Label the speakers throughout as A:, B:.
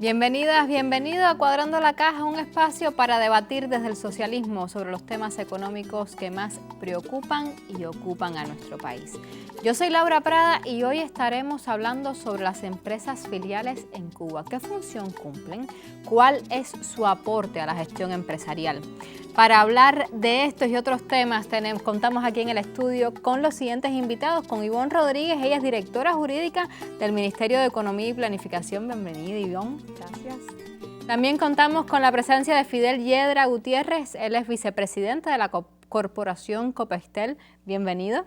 A: Bienvenidas, bienvenido a Cuadrando la Caja, un espacio para debatir desde el socialismo sobre los temas económicos que más preocupan y ocupan a nuestro país. Yo soy Laura Prada y hoy estaremos hablando sobre las empresas filiales en Cuba. ¿Qué función cumplen? ¿Cuál es su aporte a la gestión empresarial? Para hablar de estos y otros temas, contamos aquí en el estudio con los siguientes invitados, con Ivonne Rodríguez, ella es directora jurídica del Ministerio de Economía y Planificación. Bienvenida, Ivonne. Gracias. También contamos con la presencia de Fidel Yedra Gutiérrez, él es vicepresidente de la Corporación Copestel. Bienvenido.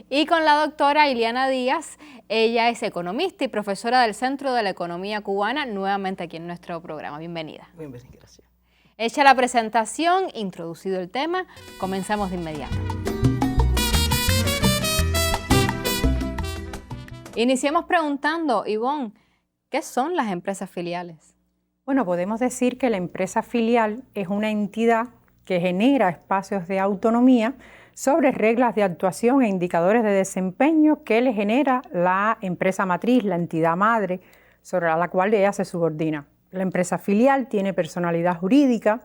A: Y con la doctora Iliana Díaz, ella es economista y profesora del Centro de la Economía Cubana, nuevamente aquí en nuestro programa. Bienvenida.
B: Bienvenida, gracias.
A: Hecha la presentación, introducido el tema, comenzamos de inmediato. Iniciemos preguntando, Ivonne, ¿qué son las empresas filiales?
C: Bueno, podemos decir que la empresa filial es una entidad que genera espacios de autonomía sobre reglas de actuación e indicadores de desempeño que le genera la empresa matriz, la entidad madre, sobre la cual ella se subordina. La empresa filial tiene personalidad jurídica,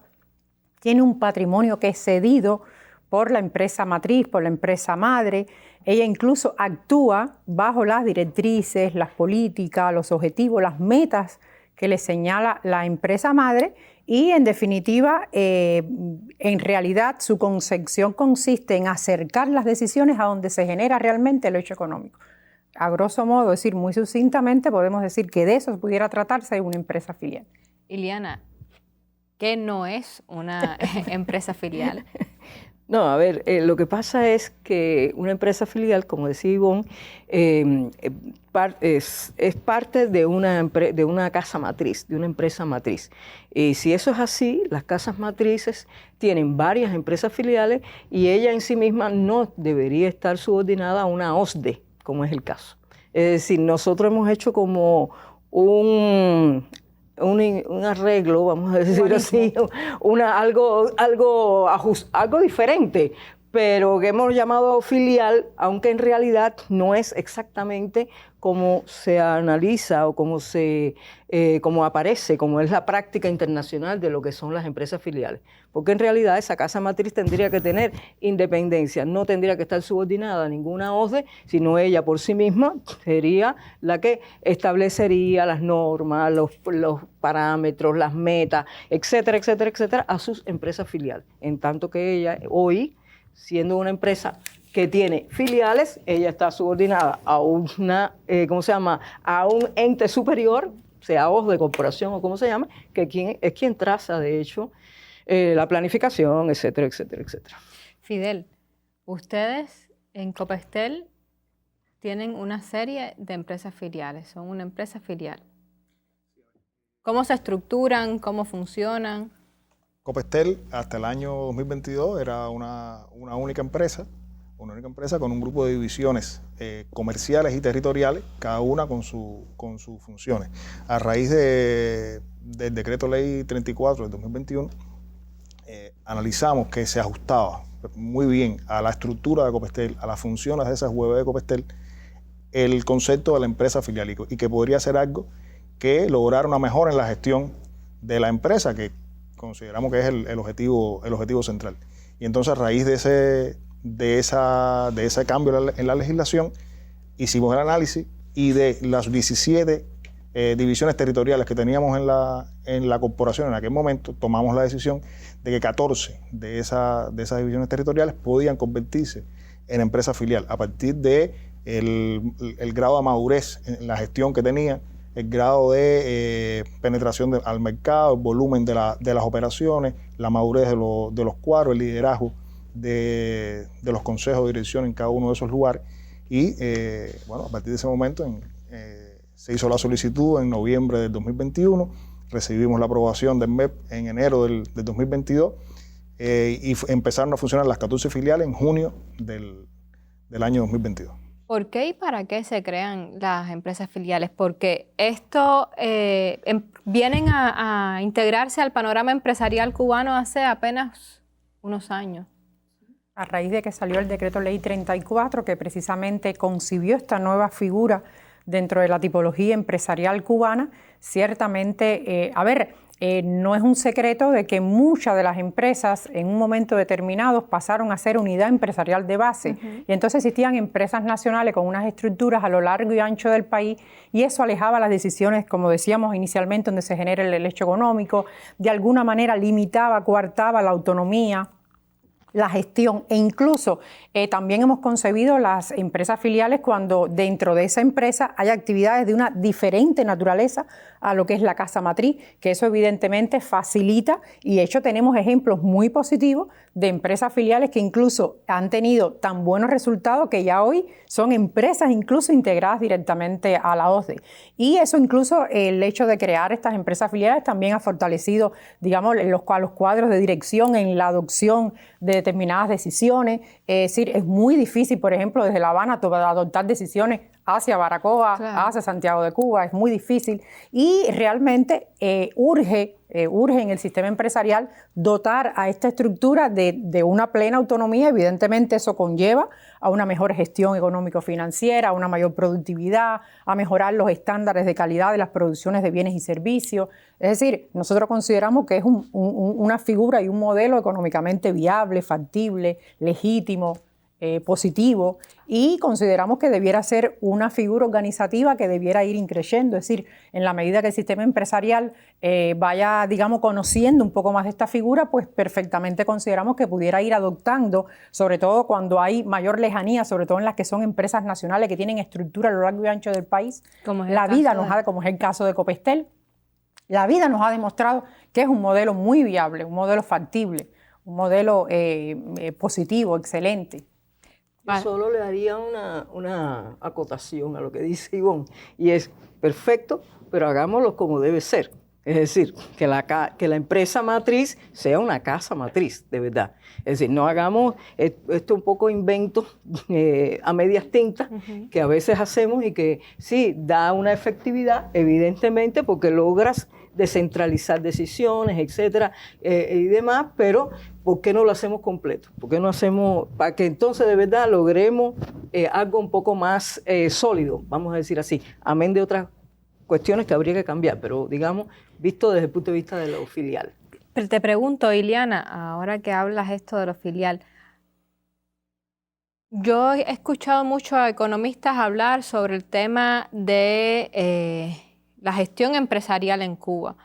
C: tiene un patrimonio que es cedido por la empresa matriz, por la empresa madre. Ella incluso actúa bajo las directrices, las políticas, los objetivos, las metas que le señala la empresa madre y, en definitiva, en realidad su concepción consiste en acercar las decisiones a donde se genera realmente el hecho económico. A grosso modo, decir muy sucintamente, podemos decir que de eso pudiera tratarse de una empresa filial.
A: Iliana, ¿qué no es una empresa filial?
B: No, a ver, lo que pasa es que una empresa filial, como decía Ivonne, es parte de una casa matriz, de una empresa matriz. Y si eso es así, las casas matrices tienen varias empresas filiales y ella en sí misma no debería estar subordinada a una OSDE, como es el caso. Es decir, nosotros hemos hecho como un arreglo, vamos a decir así, algo diferente, pero que hemos llamado filial, aunque en realidad no es exactamente como se analiza o como aparece, como es la práctica internacional de lo que son las empresas filiales. Porque en realidad esa casa matriz tendría que tener independencia, no tendría que estar subordinada a ninguna OSDE, sino ella por sí misma sería la que establecería las normas, los parámetros, las metas, etcétera, etcétera, etcétera, a sus empresas filiales. En tanto que ella hoy, siendo una empresa que tiene filiales, ella está subordinada a a un ente superior, sea OSDE, corporación o como se llame, que es quien traza, de hecho, la planificación, etcétera, etcétera, etcétera.
A: Fidel, ustedes en Copestel tienen una serie de empresas filiales, son una empresa filial. ¿Cómo se estructuran? ¿Cómo funcionan?
D: Copestel hasta el año 2022 era una única empresa con un grupo de divisiones comerciales y territoriales, cada una con sus funciones. A raíz del decreto ley 34 del 2021, analizamos que se ajustaba muy bien a la estructura de Copestel, a las funciones de esas web de Copestel, el concepto de la empresa filial y que podría ser algo que lograra una mejora en la gestión de la empresa, que consideramos que es el objetivo central. Y entonces, a raíz de ese cambio en la legislación, hicimos el análisis y de las 17 divisiones territoriales que teníamos en la corporación en aquel momento, tomamos la decisión de que 14 de esas divisiones territoriales podían convertirse en empresa filial a partir de el grado de madurez en la gestión que tenía, el grado de penetración al mercado, el volumen de las operaciones, la madurez de los cuadros, el liderazgo de los consejos de dirección en cada uno de esos lugares. Y a partir de ese momento se hizo la solicitud en noviembre del 2021, recibimos la aprobación del MEP en enero del 2022 y empezaron a funcionar las 14 filiales en junio del año 2022.
A: ¿Por qué y para qué se crean las empresas filiales? Porque esto vienen a integrarse al panorama empresarial cubano hace apenas unos años.
C: A raíz de que salió el decreto ley 34, que precisamente concibió esta nueva figura dentro de la tipología empresarial cubana, ciertamente, no es un secreto de que muchas de las empresas en un momento determinado pasaron a ser unidad empresarial de base. Y entonces existían empresas nacionales con unas estructuras a lo largo y ancho del país, y eso alejaba las decisiones, como decíamos inicialmente, donde se genera el hecho económico, de alguna manera limitaba, coartaba la autonomía, la gestión, e incluso también hemos concebido las empresas filiales cuando dentro de esa empresa hay actividades de una diferente naturaleza a lo que es la casa matriz, que eso evidentemente facilita, y de hecho tenemos ejemplos muy positivos de empresas filiales que incluso han tenido tan buenos resultados que ya hoy son empresas incluso integradas directamente a la OCDE. Y eso incluso el hecho de crear estas empresas filiales también ha fortalecido, digamos, los cuadros de dirección en la adopción de determinadas decisiones. Es decir, es muy difícil, por ejemplo, desde La Habana adoptar decisiones hacia Baracoa, claro, hacia Santiago de Cuba, es muy difícil, y realmente urge en el sistema empresarial dotar a esta estructura de una plena autonomía. Evidentemente eso conlleva a una mejor gestión económico-financiera, a una mayor productividad, a mejorar los estándares de calidad de las producciones de bienes y servicios. Es decir, nosotros consideramos que es una figura y un modelo económicamente viable, factible, legítimo, positivo, y consideramos que debiera ser una figura organizativa que debiera ir increciendo. Es decir, en la medida que el sistema empresarial vaya, digamos, conociendo un poco más de esta figura, pues perfectamente consideramos que pudiera ir adoptando, sobre todo cuando hay mayor lejanía, sobre todo en las que son empresas nacionales que tienen estructura a lo largo y ancho del país. Como es el caso de Copestel, la vida nos ha demostrado que es un modelo muy viable, un modelo factible, un modelo positivo, excelente.
B: Yo solo le daría una acotación a lo que dice Ivonne, y es perfecto, pero hagámoslo como debe ser. Es decir, que la empresa matriz sea una casa matriz, de verdad. Es decir, no hagamos esto un poco invento a medias tintas, que a veces hacemos y que sí, da una efectividad, evidentemente, porque logras descentralizar decisiones, etcétera, y demás, pero ¿por qué no lo hacemos completo? ¿Por qué no hacemos, para que entonces de verdad logremos algo un poco más sólido, vamos a decir así, amén de otras cuestiones que habría que cambiar, pero digamos, visto desde el punto de vista de lo filial?
A: Pero te pregunto, Iliana, ahora que hablas esto de lo filial, yo he escuchado mucho a economistas hablar sobre el tema de la gestión empresarial en Cuba.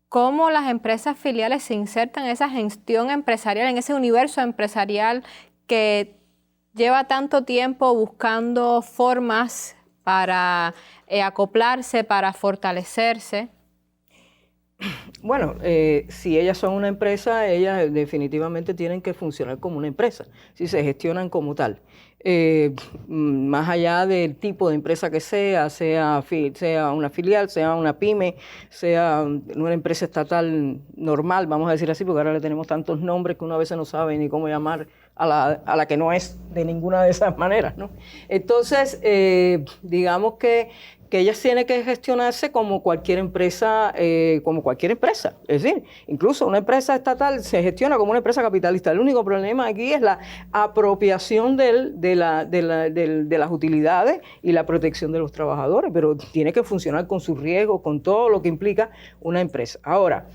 A: ¿Cómo las empresas filiales se insertan en esa gestión empresarial, en ese universo empresarial que lleva tanto tiempo buscando formas para acoplarse, para fortalecerse?
B: Bueno, si ellas son una empresa, ellas definitivamente tienen que funcionar como una empresa, si se gestionan como tal. Más allá del tipo de empresa que sea una filial, sea una pyme, sea una empresa estatal normal, vamos a decir así, porque ahora le tenemos tantos nombres que uno a veces no sabe ni cómo llamar a la que no es de ninguna de esas maneras, ¿no? Entonces, digamos que ellas tienen que gestionarse como cualquier empresa, Es decir, incluso una empresa estatal se gestiona como una empresa capitalista. El único problema aquí es la apropiación de las utilidades y la protección de los trabajadores, pero tiene que funcionar con sus riesgos, con todo lo que implica una empresa. Ahora,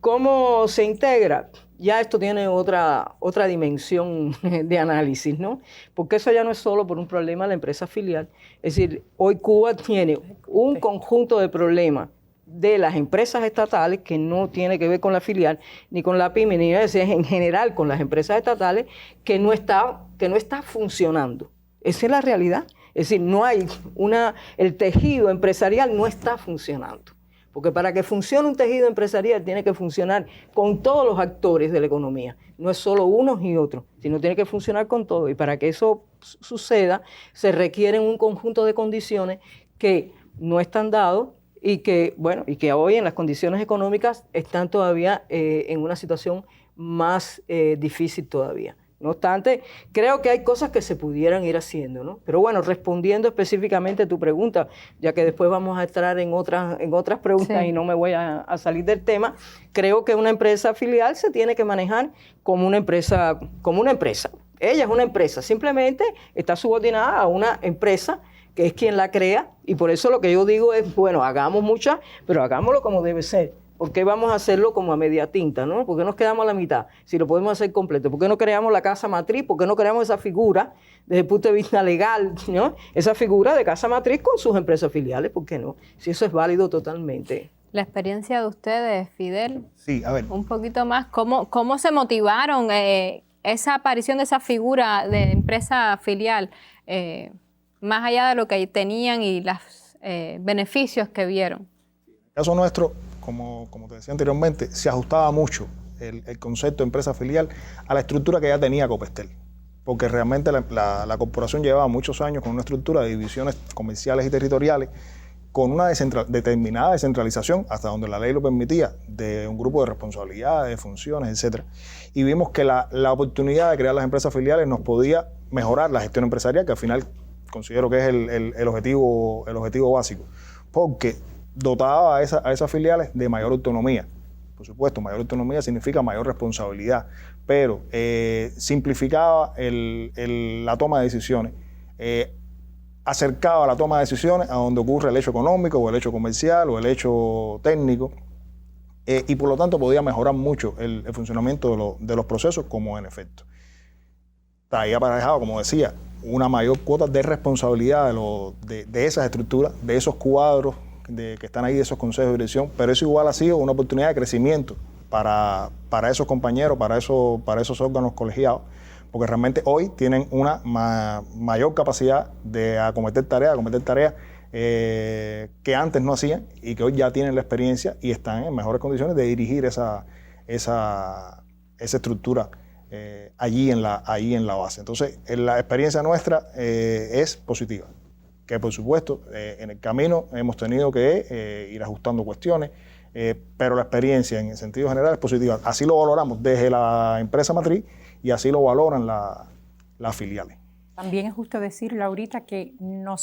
B: ¿cómo se integra? Ya esto tiene otra dimensión de análisis, ¿no? Porque eso ya no es solo por un problema de la empresa filial. Es decir, hoy Cuba tiene un conjunto de problemas de las empresas estatales que no tiene que ver con la filial, ni con la pyme, ni es en general con las empresas estatales, que no está funcionando. Esa es la realidad. Es decir, el tejido empresarial no está funcionando. Porque para que funcione un tejido empresarial tiene que funcionar con todos los actores de la economía. No es solo unos y otros, sino tiene que funcionar con todo. Y para que eso suceda, se requieren un conjunto de condiciones que no están dados y que hoy en las condiciones económicas están todavía en una situación más difícil todavía. No obstante, creo que hay cosas que se pudieran ir haciendo, ¿no? Pero bueno, respondiendo específicamente a tu pregunta, ya que después vamos a entrar en otras preguntas, sí, y no me voy a salir del tema, creo que una empresa filial se tiene que manejar como una empresa. Ella es una empresa, simplemente está subordinada a una empresa que es quien la crea, y por eso lo que yo digo es, bueno, hagamos mucha, pero hagámoslo como debe ser. ¿Por qué vamos a hacerlo como a media tinta, no? ¿Por qué nos quedamos a la mitad? Si lo podemos hacer completo. ¿Por qué no creamos la casa matriz? ¿Por qué no creamos esa figura desde el punto de vista legal, ¿no? Esa figura de casa matriz con sus empresas filiales, ¿por qué no? Si eso es válido totalmente.
A: La experiencia de ustedes, Fidel.
D: Sí, a ver.
A: Un poquito más, ¿cómo se motivaron esa aparición de esa figura de empresa filial, más allá de lo que tenían y los beneficios que vieron?
D: En el caso nuestro, como te decía anteriormente, se ajustaba mucho el concepto de empresa filial a la estructura que ya tenía Copestel, porque realmente la corporación llevaba muchos años con una estructura de divisiones comerciales y territoriales, con una determinada descentralización, hasta donde la ley lo permitía, de un grupo de responsabilidades, de funciones, etc. Y vimos que la oportunidad de crear las empresas filiales nos podía mejorar la gestión empresarial, que al final considero que es el objetivo básico, porque dotaba a esas filiales de mayor autonomía. Por supuesto, mayor autonomía significa mayor responsabilidad, pero simplificaba la toma de decisiones, acercaba la toma de decisiones a donde ocurre el hecho económico o el hecho comercial o el hecho técnico, y por lo tanto podía mejorar mucho el funcionamiento de los procesos, como en efecto. Está ahí aparejado, como decía, una mayor cuota de responsabilidad de esas estructuras, de esos cuadros que están ahí, de esos consejos de dirección, pero eso igual ha sido una oportunidad de crecimiento para esos compañeros, para esos órganos colegiados, porque realmente hoy tienen una mayor capacidad de acometer tareas que antes no hacían y que hoy ya tienen la experiencia y están en mejores condiciones de dirigir esa estructura allí en la base. Entonces, la experiencia nuestra es positiva, que por supuesto en el camino hemos tenido que ir ajustando cuestiones, pero la experiencia en el sentido general es positiva. Así lo valoramos desde la empresa matriz y así lo valoran las filiales.
C: También es justo decir, Laurita, que no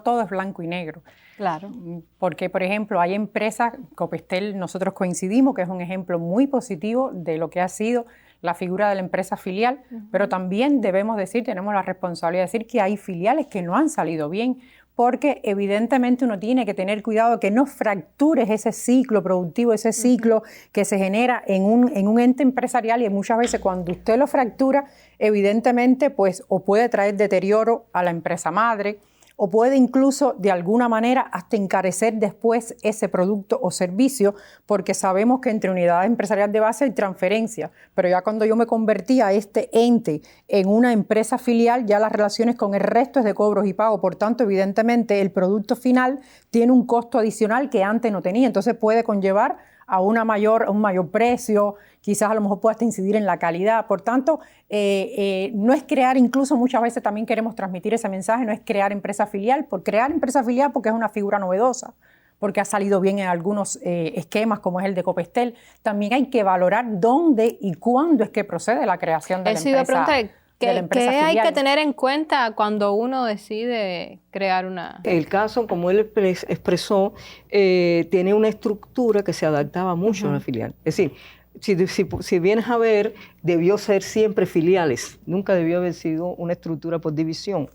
C: todo es blanco y negro.
A: Claro.
C: Porque, por ejemplo, hay empresas, Copestel, nosotros coincidimos, que es un ejemplo muy positivo de lo que ha sido la figura de la empresa filial, pero también debemos decir, tenemos la responsabilidad de decir que hay filiales que no han salido bien, porque evidentemente uno tiene que tener cuidado de que no fractures ese ciclo productivo, ese ciclo que se genera en un ente empresarial, y muchas veces cuando usted lo fractura, evidentemente pues o puede traer deterioro a la empresa madre, o puede incluso de alguna manera hasta encarecer después ese producto o servicio, porque sabemos que entre unidades empresariales de base hay transferencia, pero ya cuando yo me convertí a este ente en una empresa filial, ya las relaciones con el resto es de cobros y pagos, por tanto evidentemente el producto final tiene un costo adicional que antes no tenía, entonces puede conllevar a un mayor precio, quizás a lo mejor pueda hasta incidir en la calidad. Por tanto, no es crear, incluso muchas veces también queremos transmitir ese mensaje, no es crear empresa filial, por crear empresa filial porque es una figura novedosa, porque ha salido bien en algunos esquemas como es el de Copestel. También hay que valorar dónde y cuándo es que procede la creación de la empresa. ¿Qué
A: hay que tener en cuenta cuando uno decide crear una...?
B: El caso, como él expresó, tiene una estructura que se adaptaba mucho a una filial. Es decir, si vienes a ver, debió ser siempre filiales. Nunca debió haber sido una estructura por división.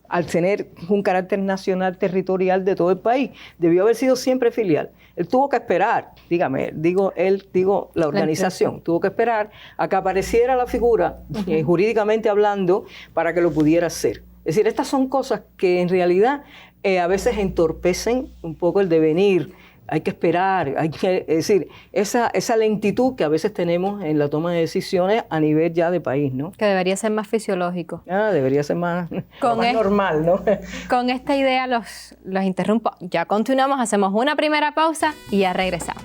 B: Al tener un carácter nacional territorial de todo el país, debió haber sido siempre filial. Él tuvo que esperar, la organización, tuvo que esperar a que apareciera la figura, jurídicamente hablando, para que lo pudiera hacer. Es decir, estas son cosas que en realidad a veces entorpecen un poco el devenir. Hay que esperar, es decir, esa lentitud que a veces tenemos en la toma de decisiones a nivel ya de país, ¿no?
A: Que debería ser más fisiológico.
B: Debería ser más normal, ¿no?
A: Con esta idea los interrumpo. Ya continuamos, hacemos una primera pausa y ya regresamos.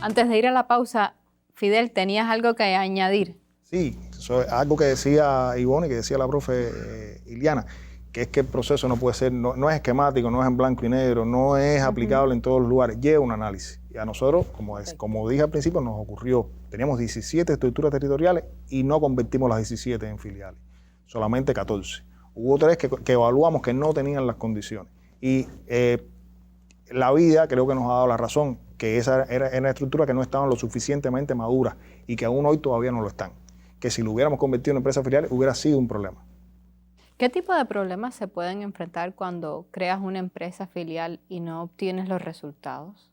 A: Antes de ir a la pausa, Fidel, ¿tenías algo que añadir?
D: Sí, eso es algo que decía Ivonne y que decía la profe Iliana, que es que el proceso no puede ser, no es esquemático, no es en blanco y negro, no es aplicable en todos los lugares, lleva un análisis. Y a nosotros, como dije al principio, nos ocurrió, teníamos 17 estructuras territoriales y no convertimos las 17 en filiales, solamente 14. Hubo 3 que evaluamos que no tenían las condiciones. Y la vida creo que nos ha dado la razón, que esa era una estructura que no estaban lo suficientemente maduras y que aún hoy todavía no lo están. que si lo hubiéramos convertido en empresa filial hubiera sido un problema.
A: ¿Qué tipo de problemas se pueden enfrentar cuando creas una empresa filial y no obtienes los resultados?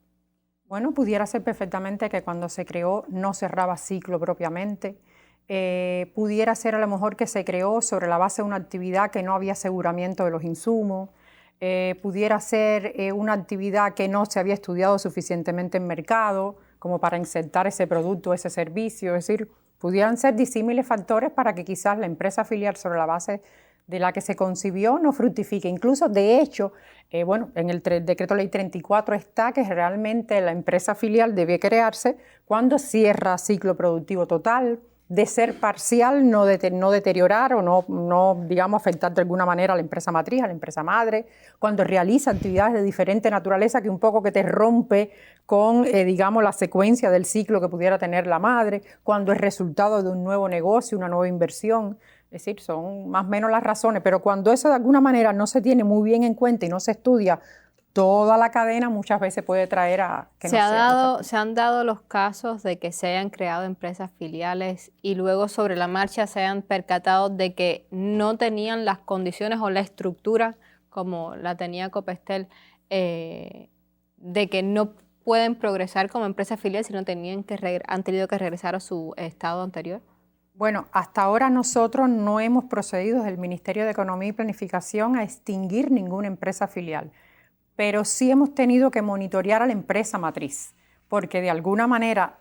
C: Bueno, pudiera ser perfectamente que cuando se creó no cerraba ciclo propiamente. Pudiera ser a lo mejor que se creó sobre la base de una actividad que no había aseguramiento de los insumos. Pudiera ser una actividad que no se había estudiado suficientemente en mercado como para insertar ese producto, ese servicio. Es decir, pudieran ser disímiles factores para que quizás la empresa filial sobre la base de la que se concibió no fructifique. Incluso, de hecho, en el decreto ley 34 está que realmente la empresa filial debe crearse cuando cierra ciclo productivo total, de ser parcial, no deteriorar o no, digamos, afectar de alguna manera a la empresa matriz, a la empresa madre, cuando realiza actividades de diferente naturaleza que un poco que te rompe con, digamos, la secuencia del ciclo que pudiera tener la madre, cuando es resultado de un nuevo negocio, una nueva inversión. Es decir, son más o menos las razones, pero cuando eso de alguna manera no se tiene muy bien en cuenta y no se estudia toda la cadena, muchas veces puede traer a que
A: se han dado los casos de que se hayan creado empresas filiales y luego sobre la marcha se hayan percatado de que no tenían las condiciones o la estructura como la tenía Copestel, de que no pueden progresar como empresa filial si no han tenido que regresar a su estado anterior.
C: Bueno, hasta ahora nosotros no hemos procedido desde el Ministerio de Economía y Planificación a extinguir ninguna empresa filial, pero sí hemos tenido que monitorear a la empresa matriz, porque de alguna manera,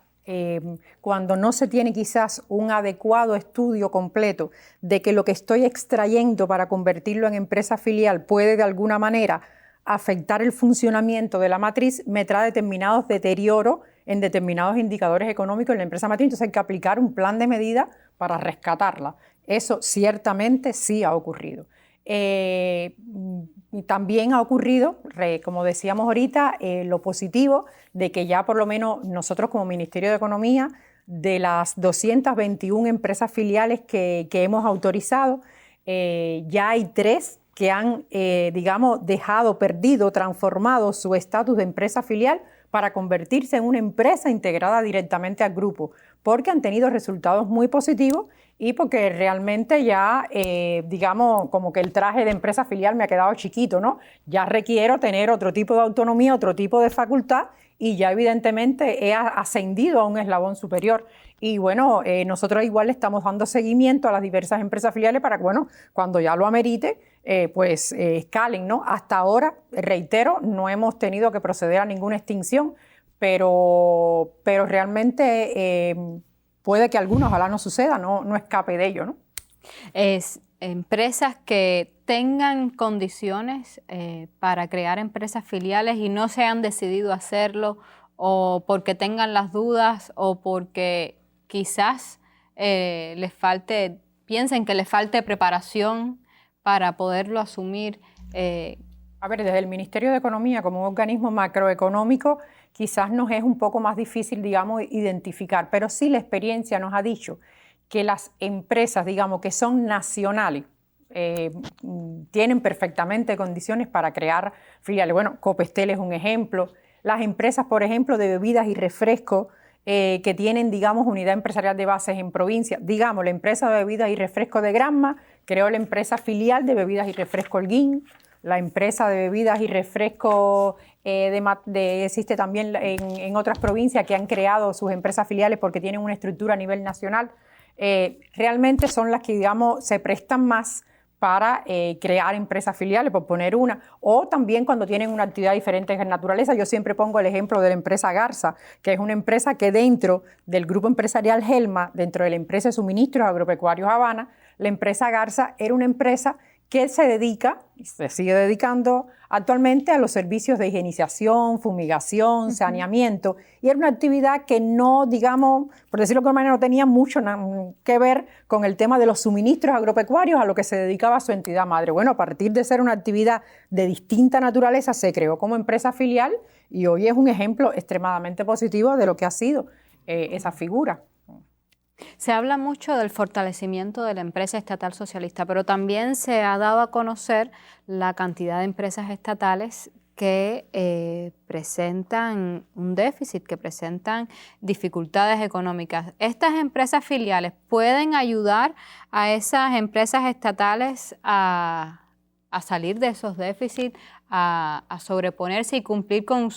C: cuando no se tiene quizás un adecuado estudio completo de que lo que estoy extrayendo para convertirlo en empresa filial puede de alguna manera afectar el funcionamiento de la matriz, me trae determinados deterioros en determinados indicadores económicos en la empresa matriz. Entonces hay que aplicar un plan de medida para rescatarla. Eso ciertamente sí ha ocurrido. También ha ocurrido, como decíamos ahorita, lo positivo de que ya por lo menos nosotros como Ministerio de Economía, de las 221 empresas filiales que hemos autorizado, ya hay 3 que han, digamos, transformado su estatus de empresa filial para convertirse en una empresa integrada directamente al grupo, porque han tenido resultados muy positivos y porque realmente ya, digamos, como que el traje de empresa filial me ha quedado chiquito, ¿no? Ya requiero tener otro tipo de autonomía, otro tipo de facultad y ya evidentemente he ascendido a un eslabón superior. Y bueno, nosotros igual le estamos dando seguimiento a las diversas empresas filiales para que, bueno, cuando ya lo amerite, escalen, ¿no? Hasta ahora, reitero, no hemos tenido que proceder a ninguna extinción, pero realmente puede que algunos, ojalá no suceda, no escape de ello, ¿no?
A: Empresas que tengan condiciones para crear empresas filiales y no se han decidido hacerlo, o porque tengan las dudas, o porque quizás piensen que les falte preparación para poderlo asumir.
C: A ver, desde el Ministerio de Economía, como un organismo macroeconómico, quizás nos es un poco más difícil, digamos, identificar, pero sí la experiencia nos ha dicho que las empresas, digamos, que son nacionales, tienen perfectamente condiciones para crear filiales. Bueno, Copestel es un ejemplo. Las empresas, por ejemplo, de bebidas y refrescos, que tienen, digamos, unidad empresarial de bases en provincia. Digamos, la empresa de bebidas y refrescos de Granma creó la empresa filial de bebidas y refrescos Holguín. La empresa de bebidas y refrescos existe también en otras provincias que han creado sus empresas filiales porque tienen una estructura a nivel nacional. Realmente son las que, digamos, se prestan más para crear empresas filiales, por poner una, o también cuando tienen una actividad diferente en naturaleza. Yo siempre pongo el ejemplo de la empresa Garza, que es una empresa que dentro del grupo empresarial Gelma, dentro de la empresa de suministros agropecuarios Habana, la empresa Garza era una empresa que se dedica, y se sigue dedicando actualmente, a los servicios de higienización, fumigación, saneamiento, y era una actividad que no, digamos, por decirlo de alguna manera, no tenía mucho que ver con el tema de los suministros agropecuarios a lo que se dedicaba su entidad madre. Bueno, a partir de ser una actividad de distinta naturaleza, se creó como empresa filial y hoy es un ejemplo extremadamente positivo de lo que ha sido esa figura.
A: Se habla mucho del fortalecimiento de la empresa estatal socialista, pero también se ha dado a conocer la cantidad de empresas estatales que presentan un déficit, que presentan dificultades económicas. ¿Estas empresas filiales pueden ayudar a esas empresas estatales a salir de esos déficits, a sobreponerse y cumplir con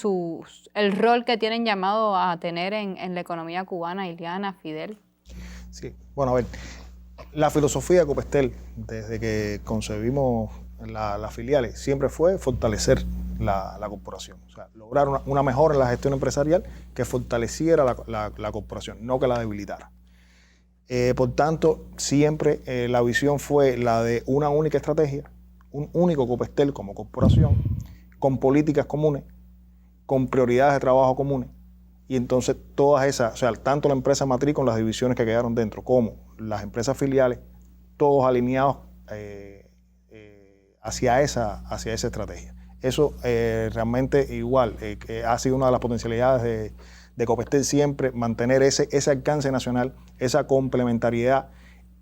A: el rol que tienen llamado a tener en la economía cubana? Iliana, Fidel.
D: Sí, bueno, a ver, la filosofía de Copestel, desde que concebimos las filiales, siempre fue fortalecer la corporación, o sea, lograr una mejora en la gestión empresarial que fortaleciera la corporación, no que la debilitara. Por tanto, siempre la visión fue la de una única estrategia, un único Copestel como corporación, con políticas comunes, con prioridades de trabajo comunes, y entonces todas esas, o sea, tanto la empresa matriz con las divisiones que quedaron dentro, como las empresas filiales, todos alineados hacia esa estrategia. Eso realmente igual ha sido una de las potencialidades de Copestel, siempre mantener ese alcance nacional, esa complementariedad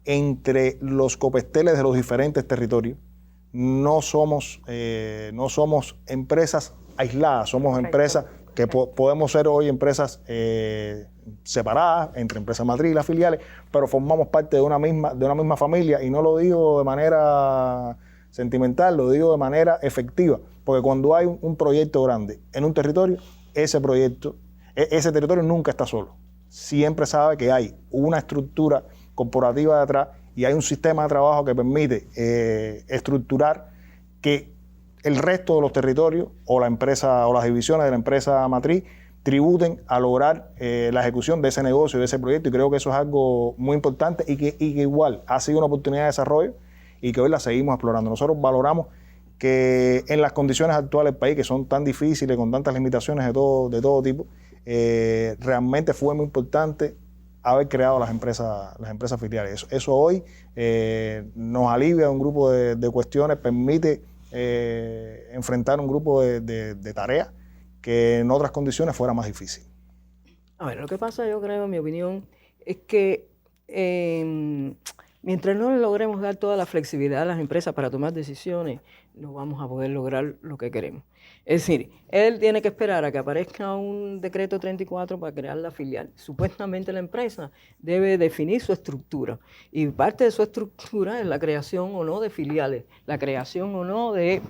D: entre los Copesteles de los diferentes territorios. No somos empresas aisladas, somos empresas que podemos ser hoy empresas separadas entre empresa matriz y las filiales, pero formamos parte de una misma familia, y no lo digo de manera sentimental, lo digo de manera efectiva, porque cuando hay un proyecto grande en un territorio, ese territorio nunca está solo. Siempre sabe que hay una estructura corporativa detrás y hay un sistema de trabajo que permite estructurar que el resto de los territorios o la empresa o las divisiones de la empresa matriz tributen a lograr la ejecución de ese negocio, de ese proyecto, y creo que eso es algo muy importante y que igual ha sido una oportunidad de desarrollo y que hoy la seguimos explorando. Nosotros valoramos que en las condiciones actuales del país, que son tan difíciles, con tantas limitaciones de todo tipo, realmente fue muy importante haber creado las empresas filiales. Eso hoy nos alivia un grupo de cuestiones, permite enfrentar un grupo de tareas que en otras condiciones fuera más difícil.
B: A ver, lo que pasa, yo creo, en mi opinión, es que mientras no le logremos dar toda la flexibilidad a las empresas para tomar decisiones, no vamos a poder lograr lo que queremos. Es decir, él tiene que esperar a que aparezca un decreto 34 para crear la filial. Supuestamente la empresa debe definir su estructura, y parte de su estructura es la creación o no de filiales, la creación o no de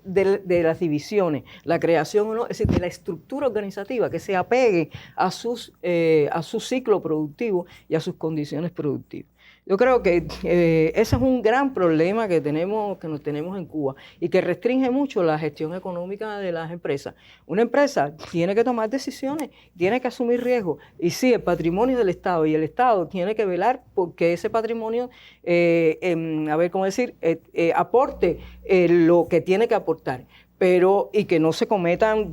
B: de las divisiones, la creación o no, es decir, de la estructura organizativa que se apegue a su ciclo productivo y a sus condiciones productivas. Yo creo que ese es un gran problema que nos tenemos en Cuba y que restringe mucho la gestión económica de las empresas. Una empresa tiene que tomar decisiones, tiene que asumir riesgos, y sí, el patrimonio del Estado, y el Estado tiene que velar porque ese patrimonio, aporte lo que tiene que aportar, y que no se cometan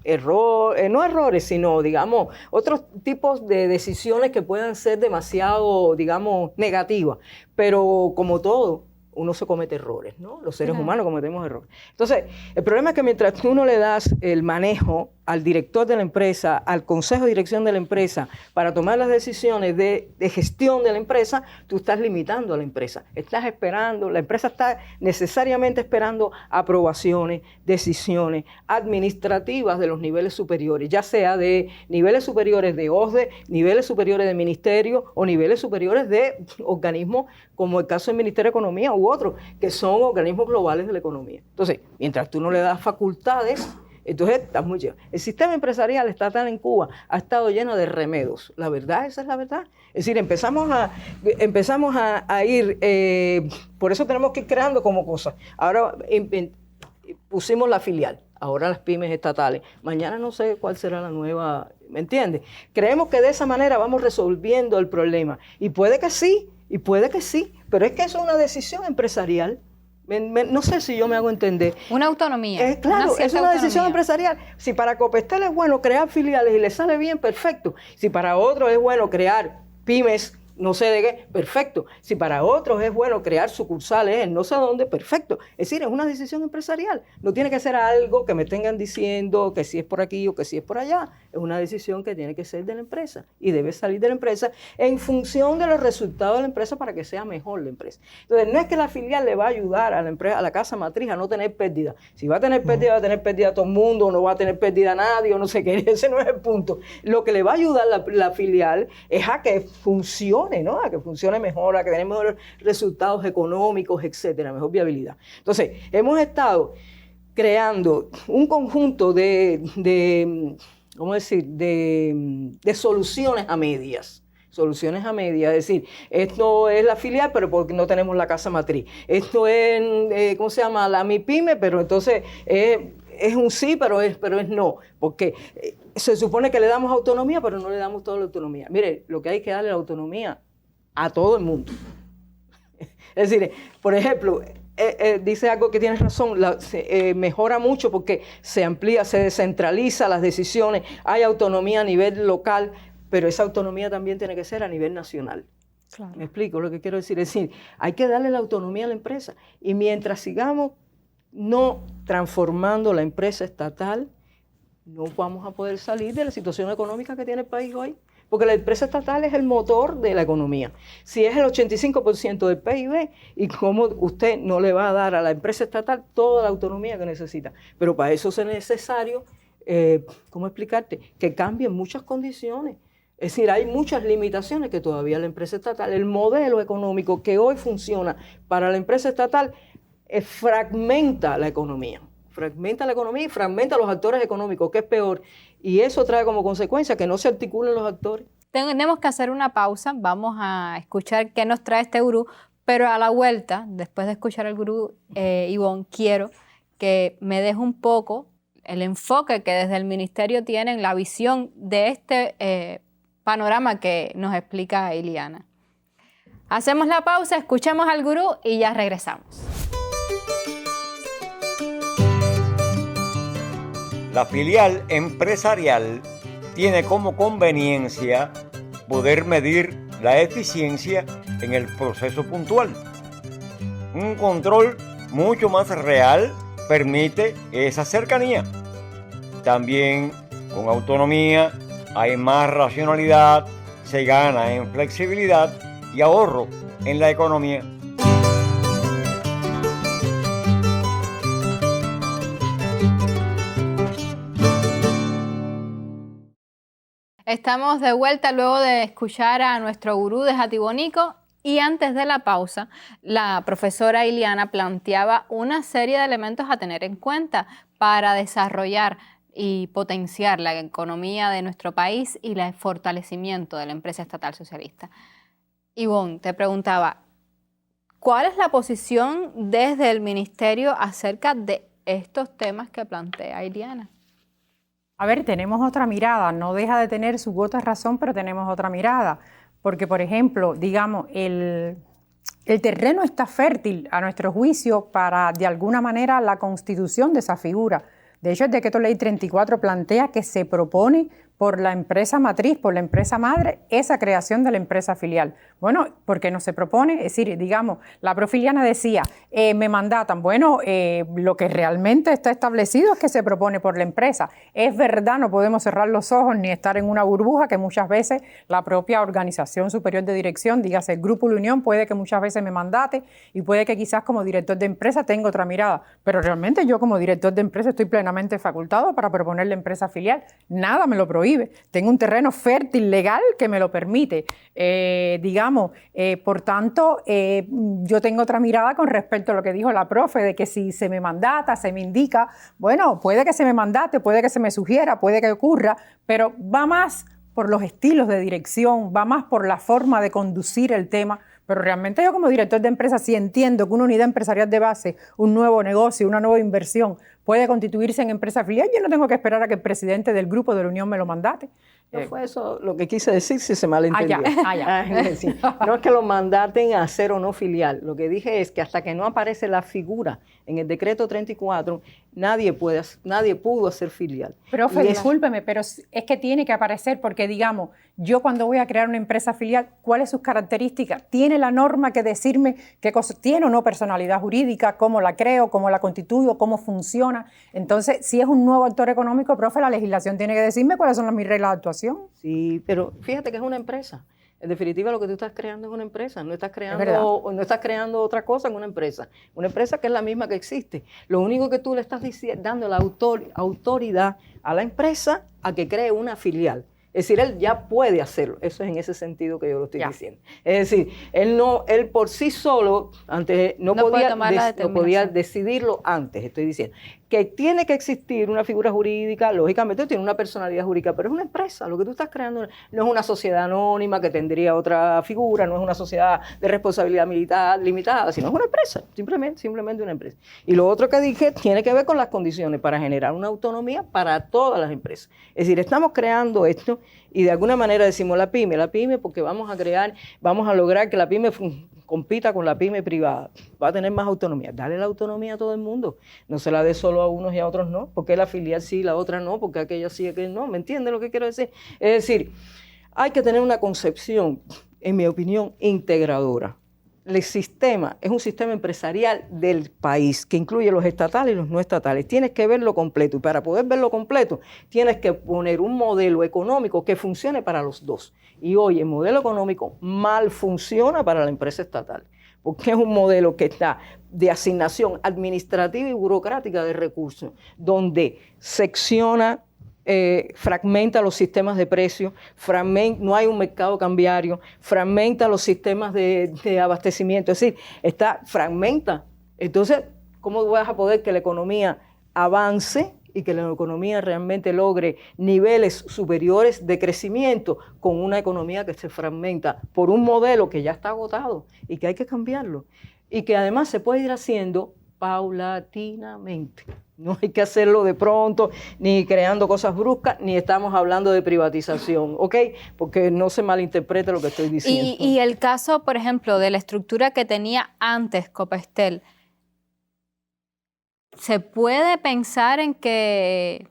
B: no errores, sino, digamos, otros tipos de decisiones que puedan ser demasiado, digamos, negativas. Pero como todo, uno se comete errores, ¿no? Los seres humanos cometemos errores. Entonces, el problema es que mientras tú no le das el manejo al director de la empresa, al consejo de dirección de la empresa, para tomar las decisiones de gestión de la empresa, tú estás limitando a la empresa. La empresa está necesariamente esperando aprobaciones, decisiones administrativas de los niveles superiores, ya sea de niveles superiores de OSDE, niveles superiores de ministerio o niveles superiores de organismos como el caso del Ministerio de Economía u otros, que son organismos globales de la economía. Entonces, mientras tú no le das facultades, entonces estás muy lleno. El sistema empresarial estatal en Cuba ha estado lleno de remedos. La verdad, esa es la verdad. Es decir, empezamos a ir, por eso tenemos que ir creando como cosas. Ahora pusimos la filial, ahora las pymes estatales. Mañana no sé cuál será la nueva, ¿me entiendes? Creemos que de esa manera vamos resolviendo el problema. Y puede que sí, pero es que eso es una decisión empresarial. No sé si yo me hago entender.
A: Una autonomía.
B: Claro, es una decisión empresarial. Si para Copestel es bueno crear filiales y le sale bien, perfecto. Si para otro es bueno crear pymes no sé de qué, perfecto. Si para otros es bueno crear sucursales en no sé dónde, perfecto. Es decir, es una decisión empresarial. No tiene que ser algo que me tengan diciendo que si es por aquí o que si es por allá. Es una decisión que tiene que ser de la empresa y debe salir de la empresa en función de los resultados de la empresa para que sea mejor la empresa. Entonces, no es que la filial le va a ayudar a la empresa, a la casa matriz a no tener pérdida. Si va a tener pérdida, va a tener pérdida todo el mundo, o no va a tener pérdida nadie, o no sé qué. Ese no es el punto. Lo que le va a ayudar la filial es a que funcione, ¿no? A que funcione mejor, a que tenga mejores resultados económicos, etcétera, mejor viabilidad. Entonces, hemos estado creando un conjunto ¿cómo decir?, de soluciones a medias. Soluciones a medias, es decir, esto es la filial, pero porque no tenemos la casa matriz. Esto es, ¿cómo se llama?, la MIPYME, pero entonces es un sí, pero es no, porque se supone que le damos autonomía, pero no le damos toda la autonomía. Mire, lo que hay que darle la autonomía a todo el mundo. Es decir, por ejemplo, dice algo que tienes razón, mejora mucho porque se amplía, se descentraliza las decisiones, hay autonomía a nivel local, pero esa autonomía también tiene que ser a nivel nacional. Claro. ¿Me explico lo que quiero decir? Es decir, hay que darle la autonomía a la empresa. Y mientras sigamos no transformando la empresa estatal, no vamos a poder salir de la situación económica que tiene el país hoy. Porque la empresa estatal es el motor de la economía. Si es el 85% del PIB, y cómo usted no le va a dar a la empresa estatal toda la autonomía que necesita. Pero para eso es necesario, ¿cómo explicarte?, que cambien muchas condiciones. Es decir, hay muchas limitaciones que todavía la empresa estatal, el modelo económico que hoy funciona para la empresa estatal, fragmenta la economía. Fragmenta la economía y fragmenta a los actores económicos, que es peor. Y eso trae como consecuencia que no se articulen los actores.
A: Tenemos que hacer una pausa. Vamos a escuchar qué nos trae este gurú. Pero a la vuelta, después de escuchar al gurú, Ivonne, quiero que me deje un poco el enfoque que desde el ministerio tienen, la visión de este panorama que nos explica Ileana. Hacemos la pausa, escuchemos al gurú y ya regresamos.
E: La filial empresarial tiene como conveniencia poder medir la eficiencia en el proceso puntual. Un control mucho más real permite esa cercanía. También con autonomía hay más racionalidad, se gana en flexibilidad y ahorro en la economía.
A: Estamos de vuelta luego de escuchar a nuestro gurú de Jatibonico y antes de la pausa, la profesora Ileana planteaba una serie de elementos a tener en cuenta para desarrollar y potenciar la economía de nuestro país y el fortalecimiento de la empresa estatal socialista. Ivonne, te preguntaba, ¿cuál es la posición desde el ministerio acerca de estos temas que plantea Ileana?
C: A ver, tenemos otra mirada, no deja de tener su gota de razón, pero tenemos otra mirada. Porque, por ejemplo, digamos, el terreno está fértil, a nuestro juicio, para, de alguna manera, la constitución de esa figura. De hecho, el Decreto Ley 34 plantea que se propone por la empresa matriz, por la empresa madre, esa creación de la empresa filial. Bueno, ¿por qué no se propone? Es decir, digamos, la profiliana decía, me mandatan. Bueno, lo que realmente está establecido es que se propone por la empresa. Es verdad, no podemos cerrar los ojos ni estar en una burbuja que muchas veces la propia Organización Superior de Dirección, dígase el Grupo La Unión, puede que muchas veces me mandate y puede que quizás como director de empresa tenga otra mirada. Pero realmente yo como director de empresa estoy plenamente facultado para proponer la empresa filial. Nada me lo prohíbe. Tengo un terreno fértil legal que me lo permite. Por tanto, yo tengo otra mirada con respecto a lo que dijo la profe, de que si se me mandata, se me indica, bueno, puede que se me mandate, puede que se me sugiera, puede que ocurra, pero va más por los estilos de dirección, va más por la forma de conducir el tema. Pero realmente yo como director de empresa sí entiendo que una unidad empresarial de base, un nuevo negocio, una nueva inversión, puede constituirse en empresa filial. Yo no tengo que esperar a que el presidente del grupo de la Unión me lo mandate.
B: No fue eso lo que quise decir, si se malentendió.
C: Ya.
B: No es que lo mandaten a ser o no filial. Lo que dije es que hasta que no aparece la figura en el decreto 34, nadie pudo hacer filial.
C: Profe, discúlpeme, pero es que tiene que aparecer porque, digamos, yo cuando voy a crear una empresa filial, ¿cuáles son sus características? ¿Tiene la norma que decirme qué cosa tiene o no personalidad jurídica, cómo la creo, cómo la constituyo, cómo funciona? Entonces, si es un nuevo actor económico, profe, la legislación tiene que decirme cuáles son mis reglas de actuación.
B: Sí, pero fíjate que es una empresa. En definitiva, lo que tú estás creando es una empresa. No estás creando otra cosa en una empresa. Una empresa que es la misma que existe. Lo único que tú le estás dando la autoridad a la empresa a que cree una filial. Es decir, él ya puede hacerlo. Eso es en ese sentido que yo lo estoy diciendo. Es decir, él por sí solo antes no podía decidirlo antes, estoy diciendo. Que tiene que existir una figura jurídica, lógicamente tiene una personalidad jurídica, pero es una empresa. Lo que tú estás creando no es una sociedad anónima que tendría otra figura, no es una sociedad de responsabilidad limitada, sino es una empresa, simplemente una empresa. Y lo otro que dije tiene que ver con las condiciones para generar una autonomía para todas las empresas. Es decir, estamos creando esto y de alguna manera decimos la pyme porque vamos a lograr que la pyme compita con la pyme privada, va a tener más autonomía. Dale la autonomía a todo el mundo, no se la dé solo a unos y a otros no, porque la filial sí, la otra no, porque aquella sí, aquella no. ¿Me entiendes lo que quiero decir? Es decir, hay que tener una concepción, en mi opinión, integradora. El sistema es un sistema empresarial del país que incluye los estatales y los no estatales. Tienes que verlo completo y para poder verlo completo tienes que poner un modelo económico que funcione para los dos. Y hoy el modelo económico mal funciona para la empresa estatal porque es un modelo que está de asignación administrativa y burocrática de recursos, donde secciona, fragmenta los sistemas de precios, no hay un mercado cambiario, fragmenta los sistemas de abastecimiento, es decir, fragmenta. Entonces, ¿cómo vas a poder que la economía avance y que la economía realmente logre niveles superiores de crecimiento con una economía que se fragmenta por un modelo que ya está agotado y que hay que cambiarlo? Y que además se puede ir haciendo paulatinamente. No hay que hacerlo de pronto, ni creando cosas bruscas, ni estamos hablando de privatización, ¿ok? Porque no se malinterprete lo que estoy diciendo.
A: Y el caso, por ejemplo, de la estructura que tenía antes Copestel, ¿se puede pensar en que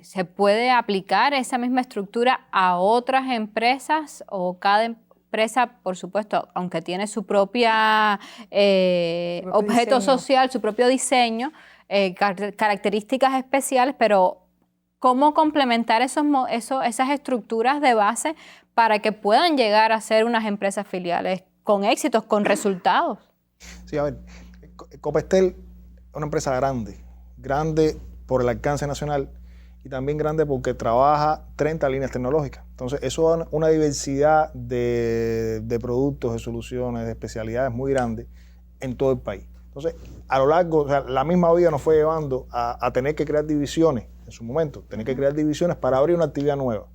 A: se puede aplicar esa misma estructura a otras empresas o cada empresa, por supuesto, aunque tiene su propia objeto social, su propio diseño, características especiales, pero ¿cómo complementar esas estructuras de base para que puedan llegar a ser unas empresas filiales con éxitos, con resultados?
D: Sí, a ver, Copestel es una empresa grande por el alcance nacional y también grande porque trabaja 30 líneas tecnológicas. Entonces, eso da una diversidad de productos, de soluciones, de especialidades muy grande en todo el país. Entonces, a lo largo, o sea, la misma vida nos fue llevando a tener que crear divisiones en su momento, tener que crear divisiones para abrir una actividad nueva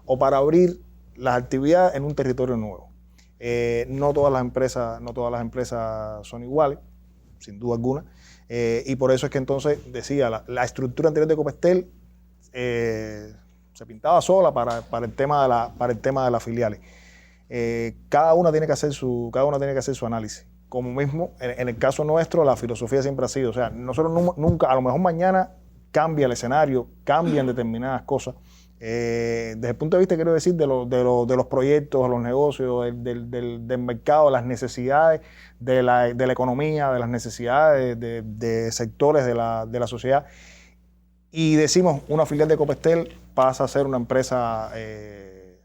D: o para abrir las actividades en un territorio nuevo. No todas las empresas son iguales, sin duda alguna, y por eso es que entonces decía, la estructura anterior de Copestel se pintaba sola para el tema de las filiales. Cada una tiene que hacer su análisis. Como mismo, en el caso nuestro, la filosofía siempre ha sido, o sea, nosotros nunca, a lo mejor mañana cambia el escenario, cambian determinadas cosas. Desde el punto de vista, quiero decir, de los proyectos, de los negocios, del mercado, de las necesidades de la economía, de las necesidades de sectores de la sociedad. Y decimos, una filial de Copestel pasa a ser una empresa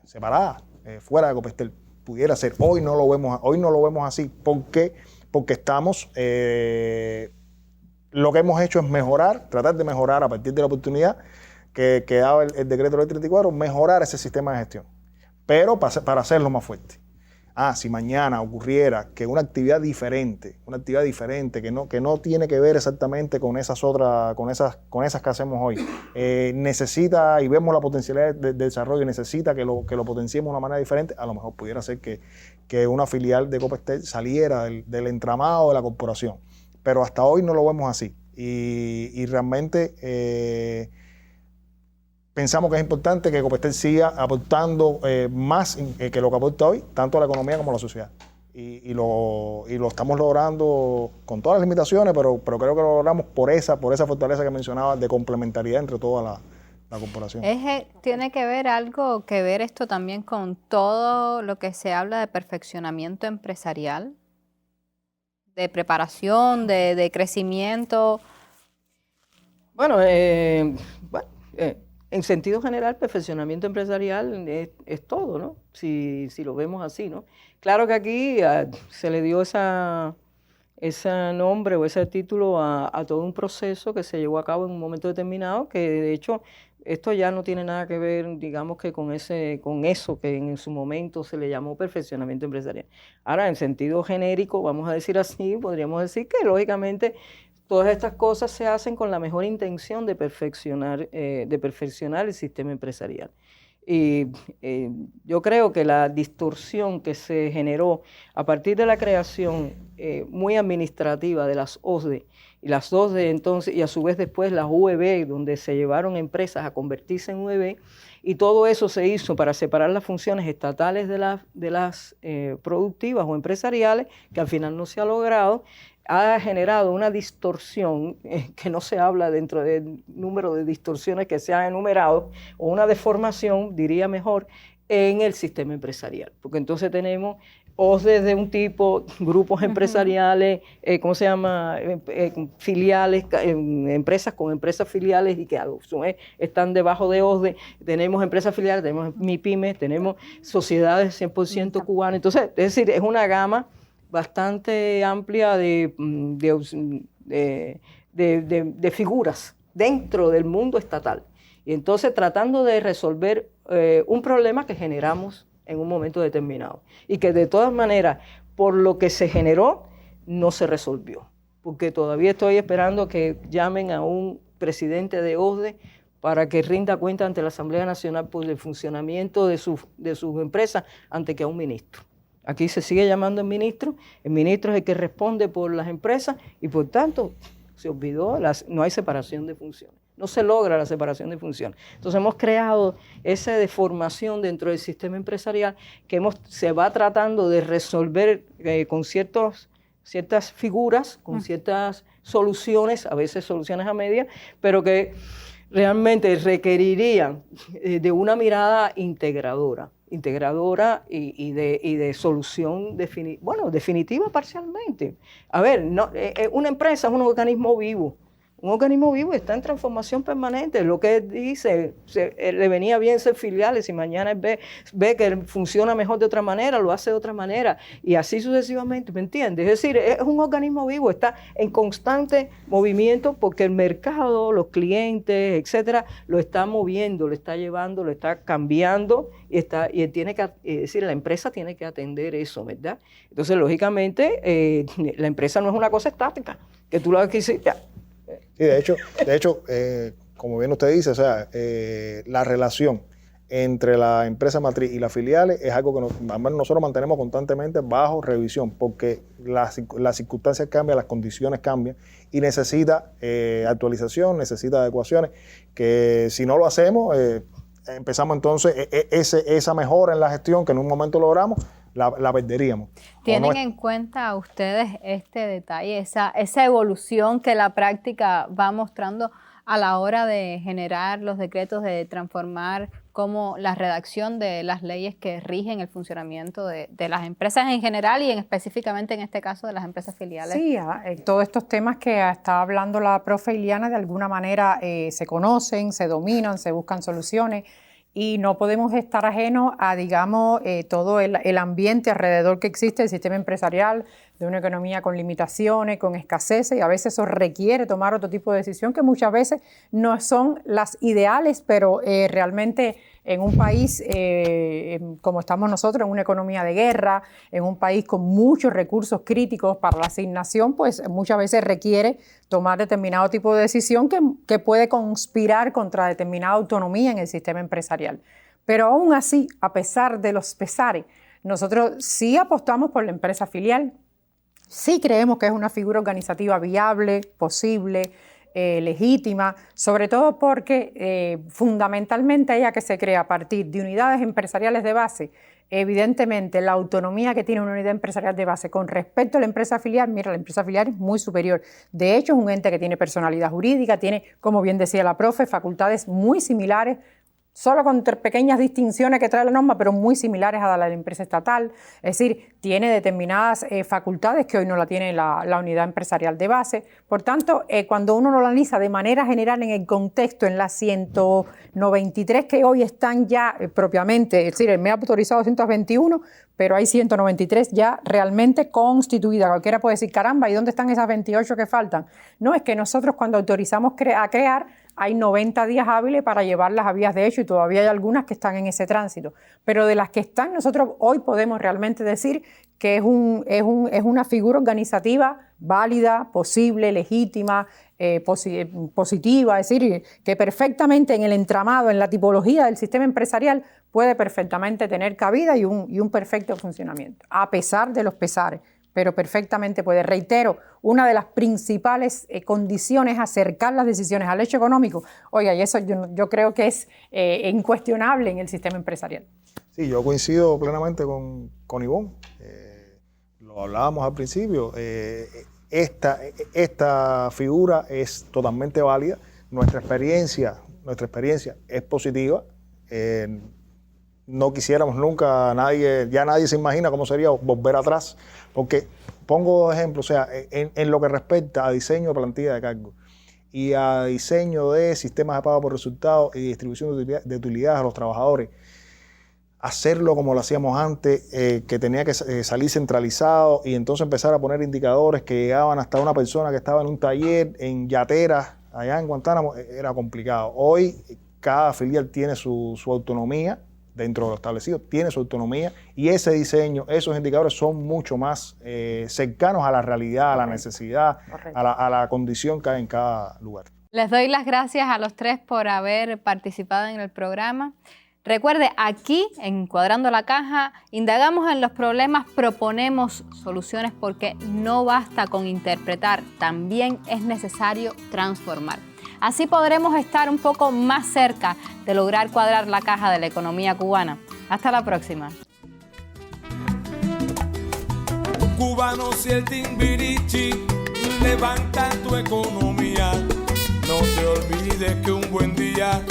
D: separada, fuera de Copestel. Pudiera ser. Hoy no lo vemos así. ¿Por qué? Porque estamos, lo que hemos hecho es tratar de mejorar a partir de la oportunidad que daba el decreto ley 34, mejorar ese sistema de gestión, pero para hacerlo más fuerte. Si mañana ocurriera que una actividad diferente que no tiene que ver exactamente con esas que hacemos hoy, necesita, y vemos la potencialidad de desarrollo y necesita que lo potenciemos de una manera diferente, a lo mejor pudiera ser que una filial de Copestel saliera del entramado de la corporación. Pero hasta hoy no lo vemos así. Y realmente pensamos que es importante que Ecopetel siga aportando más que lo que aporta hoy, tanto a la economía como a la sociedad. Y lo estamos logrando con todas las limitaciones, pero creo que lo logramos por esa fortaleza que mencionaba de complementariedad entre toda la corporación.
A: ¿Tiene que ver algo que ver esto también con todo lo que se habla de perfeccionamiento empresarial? De preparación, de crecimiento.
B: Bueno, en sentido general, perfeccionamiento empresarial es todo, ¿no? Si lo vemos así, ¿no? Claro que aquí se le dio ese nombre o ese título a todo un proceso que se llevó a cabo en un momento determinado, que de hecho esto ya no tiene nada que ver, digamos, que con eso que en su momento se le llamó perfeccionamiento empresarial. Ahora, en sentido genérico, vamos a decir así, podríamos decir que lógicamente todas estas cosas se hacen con la mejor intención de perfeccionar el sistema empresarial. Y yo creo que la distorsión que se generó a partir de la creación muy administrativa de las OSDE, y las OSDE entonces, y a su vez después las UEB, donde se llevaron empresas a convertirse en UEB, y todo eso se hizo para separar las funciones estatales de las productivas o empresariales, que al final no se ha logrado, ha generado una distorsión que no se habla dentro del número de distorsiones que se han enumerado, o una deformación, diría mejor, en el sistema empresarial. Porque entonces tenemos OSDE de un tipo, grupos empresariales, ¿cómo se llama? Filiales, empresas con empresas filiales y que están debajo de OSDE. Tenemos empresas filiales, tenemos MIPYMES, tenemos sociedades 100% cubanas. Entonces, es decir, es una gama bastante amplia de figuras dentro del mundo estatal. Y entonces tratando de resolver un problema que generamos en un momento determinado. Y que de todas maneras, por lo que se generó, no se resolvió. Porque todavía estoy esperando que llamen a un presidente de OSDE para que rinda cuenta ante la Asamblea Nacional por el funcionamiento de sus empresas ante que a un ministro. Aquí se sigue llamando el ministro es el que responde por las empresas y por tanto se olvidó, no hay separación de funciones, no se logra la separación de funciones. Entonces hemos creado esa deformación dentro del sistema empresarial que se va tratando de resolver con ciertas figuras, con ciertas soluciones, a veces soluciones a medias, pero que realmente requerirían de una mirada integradora y de solución definitiva parcialmente. A ver, una empresa es un organismo vivo. Un organismo vivo está en transformación permanente. Lo que él dice, le venía bien ser filiales y mañana él ve que funciona mejor de otra manera, lo hace de otra manera y así sucesivamente, ¿me entiendes? Es decir, es un organismo vivo, está en constante movimiento porque el mercado, los clientes, etcétera, lo está moviendo, lo está llevando, lo está cambiando y tiene que, es decir, la empresa tiene que atender eso, ¿verdad? Entonces, lógicamente, la empresa no es una cosa estática, que tú lo quisiste.
D: Sí, de hecho, como bien usted dice, o sea, la relación entre la empresa matriz y las filiales es algo que nosotros mantenemos constantemente bajo revisión, porque las circunstancias cambian, las condiciones cambian y necesita actualización, necesita adecuaciones, que si no lo hacemos, empezamos entonces esa mejora en la gestión que en un momento logramos, la perderíamos.
A: ¿Tienen en cuenta ustedes este detalle, esa evolución que la práctica va mostrando a la hora de generar los decretos, de transformar como la redacción de las leyes que rigen el funcionamiento de las empresas en general y específicamente en este caso de las empresas filiales?
C: Sí, todos estos temas que está hablando la profe Iliana de alguna manera se conocen, se dominan, se buscan soluciones. Y no podemos estar ajenos a, digamos, todo el ambiente alrededor que existe del sistema empresarial, de una economía con limitaciones, con escaseces, y a veces eso requiere tomar otro tipo de decisión que muchas veces no son las ideales, pero realmente en un país como estamos nosotros, en una economía de guerra, en un país con muchos recursos críticos para la asignación, pues muchas veces requiere tomar determinado tipo de decisión que puede conspirar contra determinada autonomía en el sistema empresarial. Pero aún así, a pesar de los pesares, nosotros sí apostamos por la empresa filial. Sí creemos que es una figura organizativa viable, posible, legítima, sobre todo porque fundamentalmente ella que se crea a partir de unidades empresariales de base. Evidentemente, la autonomía que tiene una unidad empresarial de base con respecto a la empresa filial, mira, la empresa filial es muy superior. De hecho, es un ente que tiene personalidad jurídica, tiene, como bien decía la profe, facultades muy similares, solo con pequeñas distinciones que trae la norma, pero muy similares a la de la empresa estatal. Es decir, tiene determinadas facultades que hoy no la tiene la unidad empresarial de base. Por tanto, cuando uno lo analiza de manera general en el contexto, en las 193 que hoy están ya propiamente, es decir, el MEA ha autorizado 221, pero hay 193 ya realmente constituidas. Cualquiera puede decir, caramba, ¿y dónde están esas 28 que faltan? No, es que nosotros cuando autorizamos a crear, hay 90 días hábiles para llevarlas a vías de hecho y todavía hay algunas que están en ese tránsito. Pero de las que están, nosotros hoy podemos realmente decir que es una figura organizativa válida, posible, legítima, positiva, es decir, que perfectamente en el entramado, en la tipología del sistema empresarial puede perfectamente tener cabida y un perfecto funcionamiento, a pesar de los pesares. Pero perfectamente puede. Reitero, una de las principales condiciones es acercar las decisiones al hecho económico. Oiga, y eso yo creo que es incuestionable en el sistema empresarial.
D: Sí, yo coincido plenamente con Ivonne. Lo hablábamos al principio. Esta figura es totalmente válida. Nuestra experiencia es positiva. No quisiéramos nunca, ya nadie se imagina cómo sería volver atrás, porque pongo dos ejemplos, o sea, en lo que respecta a diseño de plantilla de cargo y a diseño de sistemas de pago por resultados y distribución de utilidades a los trabajadores, hacerlo como lo hacíamos antes, que tenía que salir centralizado y entonces empezar a poner indicadores que llegaban hasta una persona que estaba en un taller en Yateras, allá en Guantánamo, era complicado. Hoy cada filial tiene su autonomía, dentro de lo establecido, tiene su autonomía y ese diseño, esos indicadores son mucho más cercanos a la realidad, a la necesidad, a la condición que hay en cada lugar.
A: Les doy las gracias a los tres por haber participado en el programa. Recuerde, aquí en Cuadrando la Caja indagamos en los problemas, proponemos soluciones porque no basta con interpretar, también es necesario transformar. Así podremos estar un poco más cerca de lograr cuadrar la caja de la economía cubana. Hasta la próxima.
F: Cubanos y el Timbirichi, levanta tu economía. No te olvides que un buen día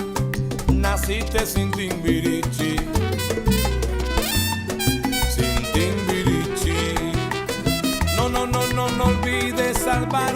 F: naciste sin Timbirichi. Sin Timbirichi. No olvides salvar